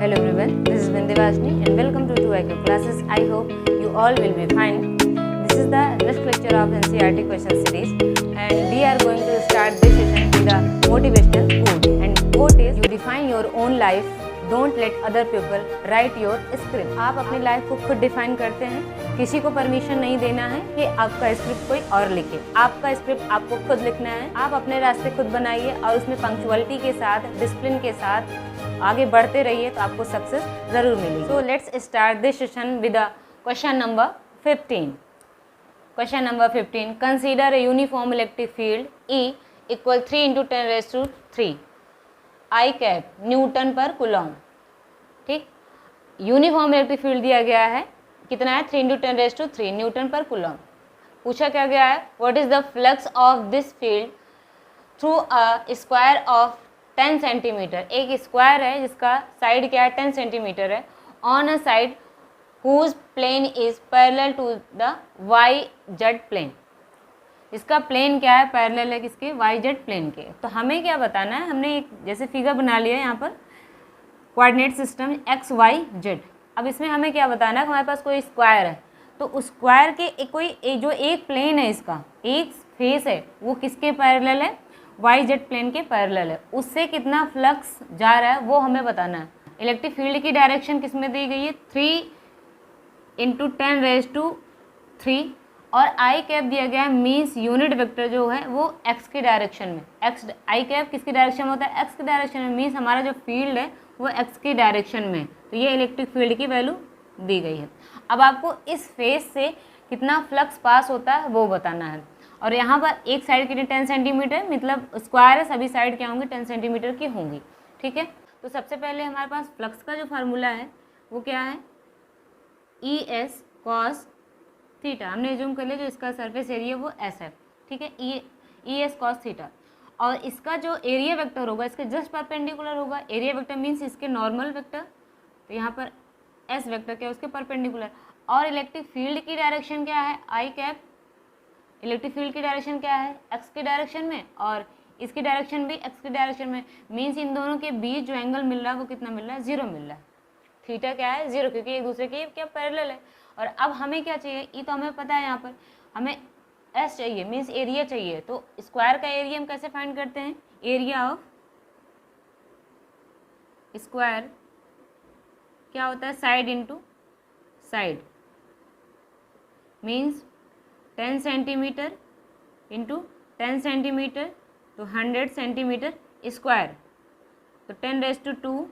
Hello everyone, this is Vindhyavasini and welcome to 2IQ classes. I hope you all will be fine. This is the next lecture of NCERT question series and we are going to start this session with a motivational quote. And quote is, you define your own life, don't let other people write your script. आप अपनी life को खुद define करते हैं, किसी को permission नहीं देना है कि आपका स्क्रिप्ट कोई और लिखे। आपका स्क्रिप्ट आपको खुद लिखना है, आप अपने रास्ते खुद बनाइए और उसमें पंक्चुअलिटी के साथ, डिसिप्लिन के साथ आगे बढ़ते रहिए तो आपको सक्सेस जरूर मिलेगी। So let's start this session with question number 15। Question number 15, consider a uniform electric field E equal 3 × 10⁻³ I cap Newton पर कूलॉम। ठीक, यूनिफॉर्म इलेक्ट्रिक फील्ड दिया गया है, कितना है 3 × 10⁻³ न्यूटन पर कूलॉम। पूछा क्या गया है, what is the flux of this field through a square of 10 centimetre. एक स्क्वायर है जिसका साइड क्या है 10 सेंटीमीटर है, on a side whose plane is parallel to the Y Z plane. इसका प्लेन क्या है, पैरेलल है किसके, वाई जेड प्लेन के। तो हमें क्या बताना है, हमने एक जैसे फिगर बना लिया है यहाँ पर coordinate system X Y Z. अब इसमें हमें क्या बताना है, हमारे पास कोई स्क्वायर है तो उस स्क्वायर के जो एक प्लेन है, इसका एक फेस है वो किसके पैरेलल है, वाई जेड प्लेन के पैरेलल है, उससे कितना फ्लक्स जा रहा है वो हमें बताना है। इलेक्ट्रिक फील्ड की डायरेक्शन किस में दी गई है 3 × 10⁻³ और आई कैप दिया गया है, मीन्स यूनिट वेक्टर जो है वो एक्स की डायरेक्शन में। एक्स आई कैप किसकी डायरेक्शन में होता है, एक्स की डायरेक्शन में, मीन्स हमारा जो फील्ड है वो एक्स की डायरेक्शन में। तो ये इलेक्ट्रिक फील्ड की वैल्यू दी गई है। अब आपको इस फेस से कितना फ्लक्स पास होता है वो बताना है। और यहाँ पर एक साइड कितनी 10 सेंटीमीटर, मतलब स्क्वायर है, सभी साइड क्या होंगी 10 सेंटीमीटर की होंगी। ठीक है, तो सबसे पहले हमारे पास फ्लक्स का जो फार्मूला है वो क्या है, ES cos थीटा। हमने जूम कर लिया, जो इसका सरफेस एरिया वो S है। ठीक है, ES cos थीटा। और इसका जो एरिया वेक्टर होगा इसके जस्ट परपेंडिकुलर होगा। एरिया वेक्टर मीन्स इसके नॉर्मल वेक्टर, तो यहाँ पर S वेक्टर क्या है उसके परपेंडिकुलर। और इलेक्ट्रिक फील्ड की डायरेक्शन क्या है, आई कैप, इलेक्ट्रिक फील्ड की डायरेक्शन क्या है एक्स की डायरेक्शन में और इसकी डायरेक्शन भी एक्स की डायरेक्शन में, मीन्स इन दोनों के बीच जो एंगल मिल रहा है वो कितना मिल रहा है, 0 मिल रहा है। थीटा क्या है 0, क्योंकि एक दूसरे के क्या पैरेलल है। और अब हमें क्या चाहिए, ई तो हमें पता है, यहाँ पर हमें एस चाहिए, मीन्स एरिया चाहिए। तो स्क्वायर का एरिया हम कैसे फाइंड करते हैं, एरिया ऑफ स्क्वायर क्या होता है, side into side, means 10 centimetre into 10 centimetre तो 100 सेंटीमीटर स्क्वायर, तो 10⁻²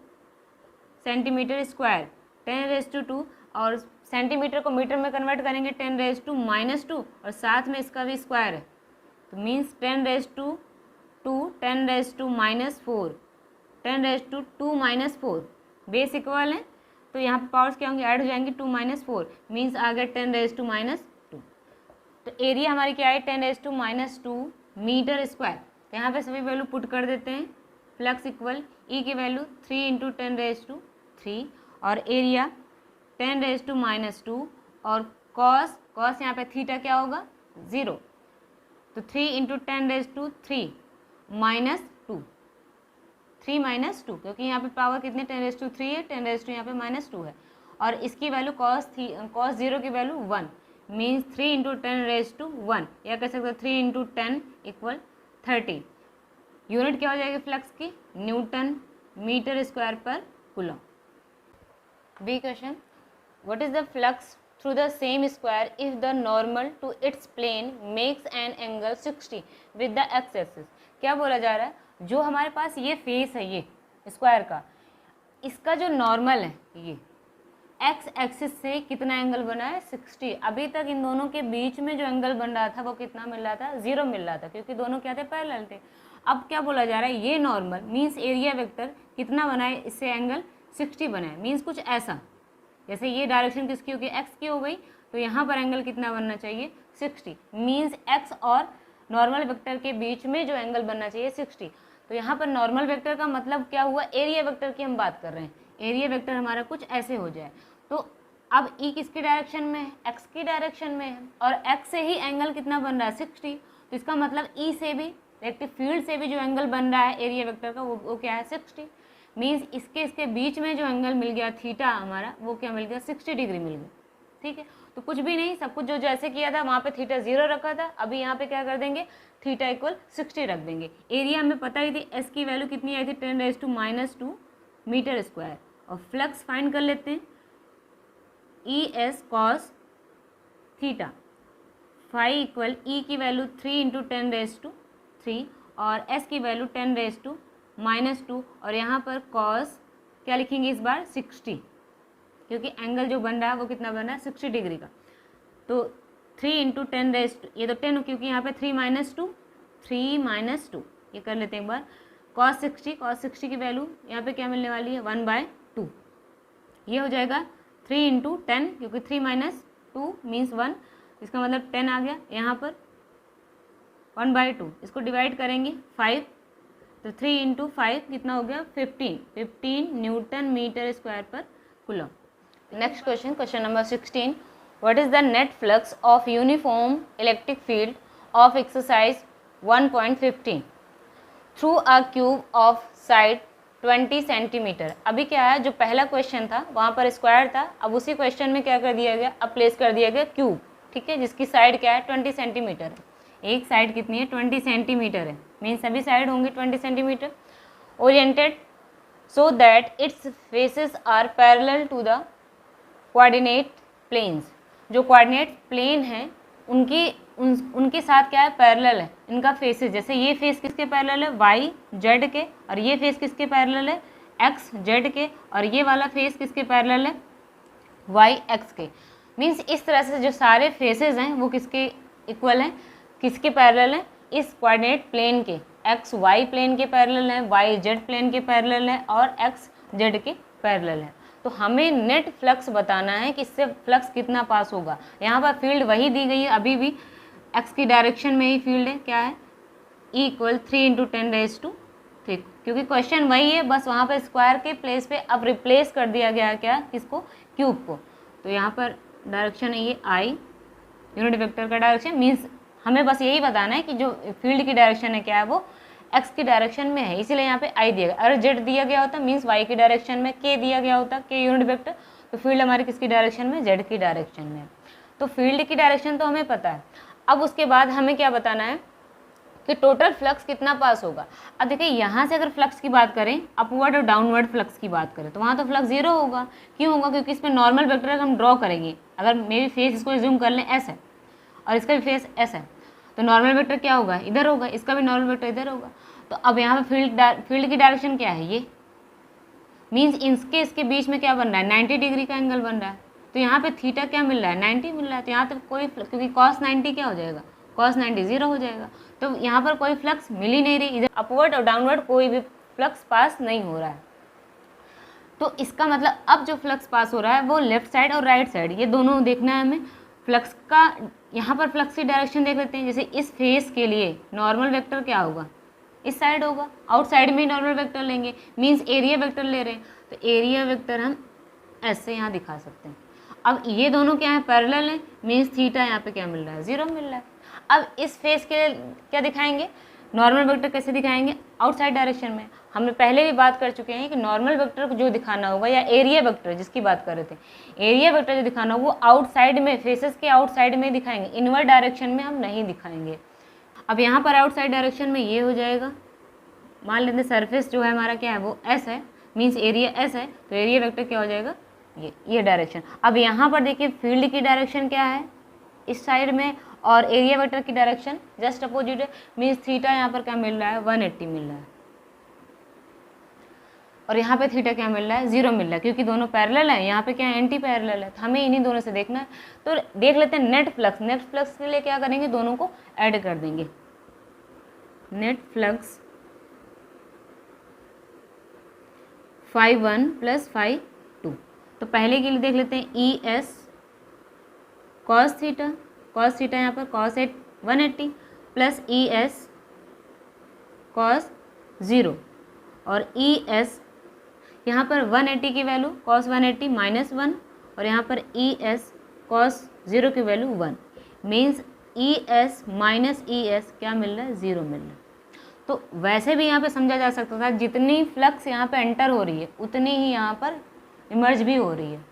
सेंटीमीटर स्क्वायर, 10⁻²। और सेंटीमीटर को मीटर में कन्वर्ट करेंगे 10⁻⁻² और साथ में इसका भी स्क्वायर है, तो मीन्स 10⁻², 10⁻⁻⁴, 10⁻² बेस इक्वल है, तो यहाँ पर पावर्स क्या होंगे, ऐड हो जाएंगे 2 - 4, मीन्स आ गया 10⁻²। तो एरिया हमारी क्या है 10⁻² मीटर स्क्वायर। तो यहाँ पे सभी वैल्यू पुट कर देते हैं। फ्लक्स इक्वल ई की वैल्यू 3 × 10⁻³ और एरिया 10⁻² और कॉस यहाँ पे थीटा क्या होगा 0, तो 3 × 10⁻³ -2, 3 - 2, क्योंकि यहाँ पे पावर कितने 10⁻³ है, 10⁻² यहाँ पे -2 है। और इसकी वैल्यू कॉस 0 की वैल्यू 1, मीन्स 3 × 10⁻1, या कह सकते हो 3 × 10 = 30। यूनिट क्या हो जाएगी फ्लक्स की, newton metre square per coulomb. B question, what is the flux through the same square if the normal to its plane makes an angle 60 with the X axis. क्या बोला जा रहा है, जो हमारे पास ये फेस है ये स्क्वायर का, इसका जो नॉर्मल है ये एक्स एक्सिस से कितना एंगल बना है 60। अभी तक इन दोनों के बीच में जो एंगल बन रहा था वो कितना मिल रहा था, 0 मिल रहा था, क्योंकि दोनों क्या थे पैरेलल थे। अब क्या बोला जा रहा है, ये नॉर्मल मीन्स एरिया वेक्टर कितना बनाए, इससे एंगल 60 बनाए, मीन्स कुछ ऐसा, जैसे ये डायरेक्शन किसकी होगी एक्स की हो गई, तो यहाँ पर एंगल कितना बनना चाहिए 60, मीन्स एक्स और नॉर्मल वेक्टर के बीच में जो एंगल बनना चाहिए 60। तो यहाँ पर नॉर्मल वेक्टर का मतलब क्या हुआ, एरिया वेक्टर की हम बात कर रहे हैं। एरिया वेक्टर हमारा कुछ ऐसे हो जाए, तो अब ई किसकी डायरेक्शन में है, एक्स की डायरेक्शन में है, और एक्स से ही एंगल कितना बन रहा है 60। तो इसका मतलब ई से भी इलेक्ट्रिक फील्ड से भी जो एंगल बन रहा है एरिया वेक्टर का वो क्या है 60। मीन्स इसके बीच में जो एंगल मिल गया थीटा हमारा, वो क्या मिल गया, 60 डिग्री मिल गया। ठीक है, तो कुछ भी नहीं, सब कुछ जो जैसे किया था वहाँ पे थीटा 0 रखा था, अभी यहाँ पे क्या कर देंगे, थीटा इक्वल 60 रख देंगे। एरिया हमें पता ही थी, एस की वैल्यू कितनी आई थी, 10⁻⁻² मीटर स्क्वायर। और फ्लक्स फाइंड कर लेते हैं, E S cos theta phi equal E की वैल्यू 3 × 10⁻³ और एस की वैल्यू 10⁻⁻² और यहाँ पर कॉस क्या लिखेंगे इस बार, 60, क्योंकि एंगल जो बन रहा है वो कितना बन रहा है, 60 डिग्री का। तो 3 × 10⁻, ये तो 10 क्योंकि यहाँ पे 3 - 2 ये कर लेते हैं एक बार। cos 60 की वैल्यू यहाँ पे क्या मिलने वाली है, 1/2। ये हो जाएगा 3 × 10 क्योंकि 3 - 2 मीन्स 1, इसका मतलब 10 आ गया। यहाँ पर 1/2, इसको डिवाइड करेंगे 5, तो 3 × 5 कितना हो गया, 15 Newton metre square per coulomb. Next question, question number 16, what is the net flux of uniform electric field of exercise 1.15 through a cube of side 20 centimetre. अभी क्या है, जो पहला क्वेश्चन था वहाँ पर स्क्वायर था, अब उसी क्वेश्चन में क्या कर दिया गया, अब प्लेस कर दिया गया क्यूब। ठीक है, जिसकी साइड क्या है, 20 सेंटीमीटर है। एक साइड कितनी है, 20 सेंटीमीटर है, मीन सभी साइड होंगे 20 centimetre. Oriented so that its faces are parallel to the coordinate planes. जो कोऑर्डिनेट प्लेन है उनके साथ क्या है, पैरेलल है इनका फेसेस। जैसे ये फेस किसके पैरेलल है, वाई जेड के, और ये फेस किसके पैरेलल है, एक्स जेड के, और ये वाला फेस किसके पैरेलल है, वाई एक्स के। मीन्स इस तरह से जो सारे फेसेस हैं वो किसके इक्वल हैं, किसके पैरेलल हैं, इस कोऑर्डिनेट प्लेन के, एक्स वाई प्लेन के पैरेलल है, वाई जेड प्लेन के पैरेलल है, और एक्स जेड के पैरेलल है। तो हमें नेट फ्लक्स बताना है कि इससे फ्लक्स कितना पास होगा। यहाँ पर फील्ड वही दी गई है, अभी भी एक्स की डायरेक्शन में ही फील्ड है, क्या है, E = 3 × 10⁻⁵, क्योंकि क्वेश्चन वही है, बस वहाँ पर स्क्वायर के प्लेस पे अब रिप्लेस कर दिया गया क्या, किसको, क्यूब को। तो यहाँ पर डायरेक्शन है ये I, यूनिट वेक्टर का डायरेक्शन, मीन्स हमें बस यही बताना है कि जो फील्ड की डायरेक्शन है क्या है, वो एक्स की डायरेक्शन में है, इसीलिए यहाँ पे आई दिया गया। अगर जेड दिया गया होता मीन्स वाई की डायरेक्शन में, के दिया गया होता, के यूनिट वेक्टर, तो फील्ड हमारी किसकी डायरेक्शन में, जेड की डायरेक्शन में। तो फील्ड की डायरेक्शन तो हमें पता है। अब उसके बाद हमें क्या बताना है कि टोटल फ्लक्स कितना पास होगा। अब देखिए यहाँ से अगर फ्लक्स की बात करें, अपवर्ड और डाउनवर्ड फ्लक्स की बात करें, तो वहाँ तो फ्लक्स 0 होगा। क्यों होगा, क्योंकि इसमें नॉर्मल वेक्टर हम ड्रॉ करेंगे। अगर मेरी फेस इसको जूम कर लें, ऐसा है, और इसका भी फेस ऐसा है, तो नॉर्मल वेक्टर क्या होगा, इधर होगा, इसका भी नॉर्मल वेक्टर इधर होगा। तो अब यहाँ पे फील्ड की डायरेक्शन क्या है, ये मीन्स इसके बीच में क्या बन रहा है, 90 डिग्री का एंगल बन रहा है। तो यहाँ पे थीटा क्या मिल रहा है, 90 मिल रहा है। तो यहाँ तक कोई, क्योंकि cos 90 क्या हो जाएगा, cos 90 0 हो जाएगा। तो यहाँ पर कोई फ्लक्स मिल ही नहीं रही, इधर अपवर्ड और डाउनवर्ड कोई भी फ्लक्स पास नहीं हो रहा है। तो इसका मतलब अब जो फ्लक्स पास हो रहा है वो लेफ्ट साइड और राइट साइड, ये दोनों देखना है हमें। फ्लक्स का यहाँ पर फ्लक्स की डायरेक्शन देख लेते हैं। जैसे इस फेस के लिए नॉर्मल वेक्टर क्या होगा, इस साइड होगा, आउटसाइड में ही नॉर्मल वेक्टर लेंगे, मीन्स एरिया वेक्टर ले रहे हैं, तो एरिया वेक्टर हम ऐसे यहाँ दिखा सकते हैं। अब ये दोनों क्या है, पैरेलल है, मीन्स थीटा यहाँ पे क्या मिल रहा है, 0 मिल रहा है। अब इस फेस के लिए क्या दिखाएंगे, नॉर्मल वेक्टर कैसे दिखाएंगे, आउटसाइड डायरेक्शन में। हमने पहले भी बात कर चुके हैं कि नॉर्मल वेक्टर को जो दिखाना होगा, या एरिया वेक्टर जिसकी बात कर रहे थे, एरिया वेक्टर जो दिखाना होगा वो आउटसाइड में, फेसेस के आउटसाइड में दिखाएंगे, इनवर्ड डायरेक्शन में हम नहीं दिखाएंगे। अब यहाँ पर आउटसाइड डायरेक्शन में ये हो जाएगा, मान लेते हैं सरफेस जो है हमारा क्या है, वो एस है, मीन्स एरिया एस है, तो एरिया वेक्टर क्या हो जाएगा, ये डायरेक्शन। अब यहाँ पर देखिए फील्ड की डायरेक्शन क्या है, इस साइड में, और एरिया वेक्टर की डायरेक्शन जस्ट अपोजिट है, मीन्स थीटा यहाँ पर क्या मिल रहा है, 180 मिल रहा है, और यहाँ पे थीटा क्या मिल रहा है, 0 मिल रहा है, क्योंकि दोनों पैरेलल है, यहाँ पे क्या है, एंटी पैरेलल है। तो हमें इन्हीं दोनों से देखना है। तो देख लेते हैं नेट फ्लक्स। नेट फ्लक्स के लिए क्या करेंगे, दोनों को ऐड कर देंगे। Net flux φ1 + φ2। तो पहले के लिए देख लेते हैं ई एस कॉस थीटा यहाँ पर cos 180 प्लस ई एस कॉस 0, और ई एस यहाँ पर 180 की वैल्यू cos 180 -1, और यहाँ पर ई एस cos 0 की value 1, means E S minus E S क्या मिल रहा है, 0 मिल रहा है। तो वैसे भी यहाँ पे समझा जा सकता था जितनी फ्लक्स यहाँ पे एंटर हो रही है उतनी ही यहाँ पर इमर्ज भी हो रही है।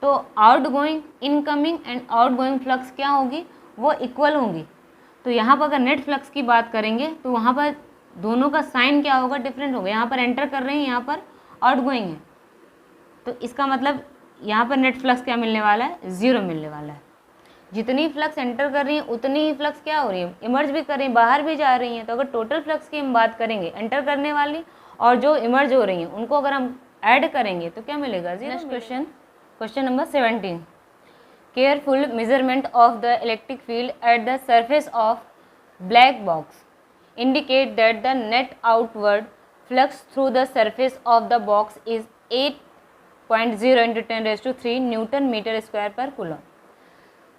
तो out going, incoming and out going flux क्या होगी, वो इक्वल होंगी। तो यहाँ पर अगर नेट फ्लक्स की बात करेंगे तो वहाँ पर दोनों का साइन क्या होगा, डिफरेंट होगा। यहाँ पर एंटर कर रहे हैं, यहाँ पर आउट गोइंग है, तो इसका मतलब यहाँ पर नेट फ्लक्स क्या मिलने वाला है, 0 मिलने वाला है। जितनी फ्लक्स एंटर कर रही है उतनी ही फ्लक्स क्या हो रही है, इमर्ज भी कर रही है, बाहर भी जा रही हैं। तो अगर टोटल फ्लक्स की हम बात करेंगे, एंटर करने वाली और जो इमर्ज हो रही हैं, उनको अगर हम ऐड करेंगे तो क्या मिलेगा, 0। Next question, question number 17। Careful measurement of the electric field at the surface of black box indicate that the net outward flux through the surface of the box is 8.0 × 10⁻³ newton metre square per coulomb.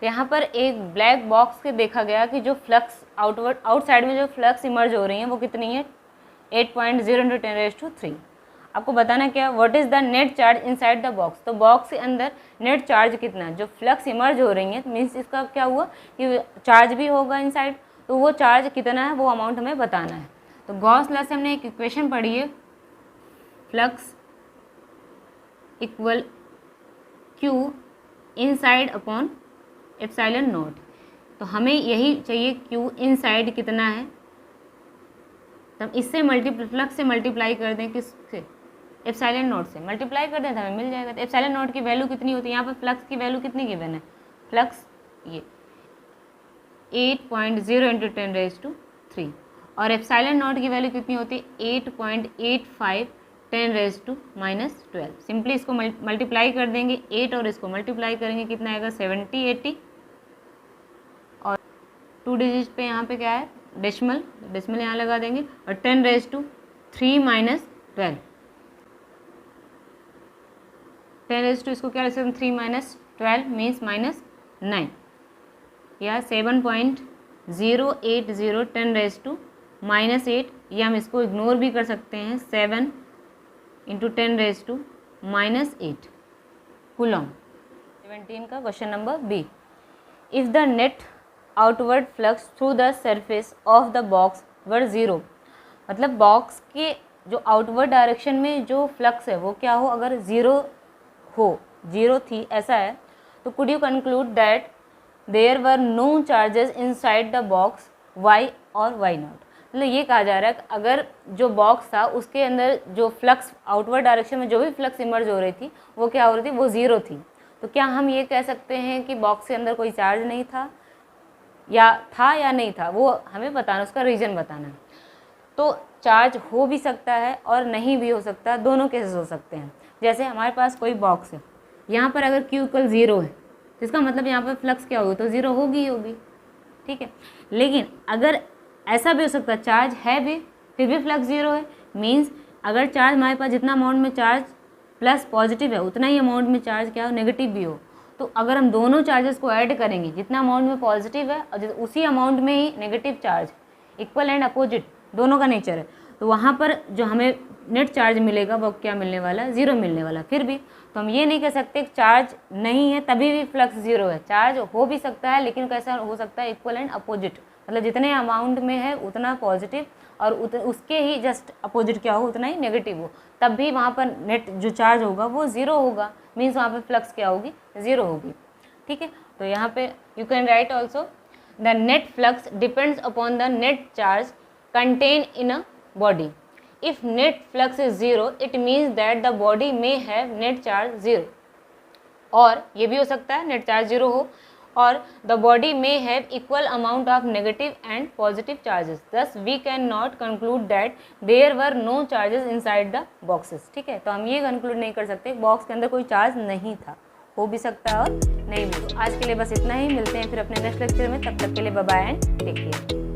तो यहाँ पर एक black box के देखा गया कि जो flux outside में जो फ्लक्स इमर्ज हो रही हैं वो कितनी है, 8.0 × 10⁻³ आपको बताना क्या, what is the net charge inside the box. तो बॉक्स के अंदर नेट चार्ज कितना है, जो फ्लक्स इमर्ज हो रही है, मीन्स इसका क्या हुआ कि चार्ज भी होगा इनसाइड, तो वो चार्ज कितना है वो अमाउंट हमें बताना है। तो गॉस लॉ से हमने एक इक्वेशन पढ़ी है, flux equal Q inside upon epsilon not. तो हमें यही चाहिए, Q इनसाइड कितना है, तब इससे फ्लक्स से मल्टीप्लाई कर दें, किससे, एप्सिलॉन नॉट से मल्टीप्लाई कर दें तो हमें मिल जाएगा। तो एप्सिलॉन नॉट की वैल्यू कितनी होती है, यहाँ पर फ्लक्स की वैल्यू कितनी गिवन है, फ्लक्स ये 8.0 × 10⁻³ और एप्सिलॉन नॉट की वैल्यू कितनी होती है, 8.85 10⁻⁻12। सिंपली इसको मल्टीप्लाई कर देंगे, 8 और इसको मल्टीप्लाई करेंगे, कितना आएगा 70 80, और 2 डिजिट पे यहाँ पे क्या है, डेसिमल यहाँ लगा देंगे, और 10⁻³ -12 10⁻² इसको क्या लिख सकते हैं, 3 - 12 मीन्स -9 या 7.080 10⁻⁻8, या हम इसको इग्नोर भी कर सकते हैं, 7 × 10⁻⁻8 कूलम। 17 का question number B, if the net outward flux through the surface of the box were 0, मतलब बॉक्स के जो आउटवर्ड डायरेक्शन में जो फ्लक्स है वो क्या हो, अगर 0 थी, ऐसा है, तो could you conclude that there were no charges inside the box why और वाई नॉट। मतलब ये कहा जा रहा है कि अगर जो बॉक्स था उसके अंदर जो फ्लक्स आउटवर्ड डायरेक्शन में जो भी फ्लक्स इमर्ज हो रही थी वो क्या हो रही थी, वो 0 थी। तो क्या हम ये कह सकते हैं कि बॉक्स के अंदर कोई चार्ज नहीं था या नहीं था, वो हमें बताना, उसका रीज़न बताना है। तो चार्ज हो भी सकता है और नहीं भी हो सकता, दोनों केसेस हो सकते हैं। जैसे हमारे पास कोई बॉक्स है, यहाँ पर अगर Q = 0 है तो इसका मतलब यहाँ पर फ्लक्स क्या होगी, तो 0 होगी, ठीक है। लेकिन अगर ऐसा भी हो सकता है, चार्ज है भी फिर भी फ्लक्स 0 है, मीन्स अगर चार्ज हमारे पास जितना अमाउंट में चार्ज प्लस पॉजिटिव है उतना ही अमाउंट में चार्ज क्या हो, नेगेटिव भी हो। तो अगर हम दोनों चार्जेस को ऐड करेंगे, जितना अमाउंट में पॉजिटिव है और उसी अमाउंट में ही negative charge, equal and opposite दोनों का नेचर है, तो वहाँ पर जो हमें नेट चार्ज मिलेगा वो क्या मिलने वाला है, 0 मिलने वाला। फिर भी तो हम ये नहीं कह सकते चार्ज नहीं है तभी भी फ्लक्स 0 है, चार्ज हो भी सकता है, लेकिन कैसा हो सकता है, इक्वल एंड अपोजिट, मतलब जितने अमाउंट में है उतना पॉजिटिव और उसके ही जस्ट अपोजिट क्या हो, उतना ही नेगेटिव हो, तब भी वहाँ पर नेट जो चार्ज होगा वो 0 होगा, मीन्स वहाँ पर फ्लक्स क्या होगी, 0 होगी, ठीक है। तो यहाँ पे you can write also the net flux depends upon the net charge contain in a body. If net flux is 0, it means that the body may have net charge 0. और ये भी हो सकता है नेट चार्ज 0 हो और the body may have equal amount of negative and positive charges. Thus we cannot conclude that there were no charges inside the boxes. ठीक है, तो हम ये कंक्लूड नहीं कर सकते बॉक्स के अंदर कोई चार्ज नहीं था, हो भी सकता है और नहीं भी। तो आज के लिए बस इतना ही, मिलते हैं फिर अपने नेक्स्ट लेक्चर में, तब तक के लिए bye bye and take care.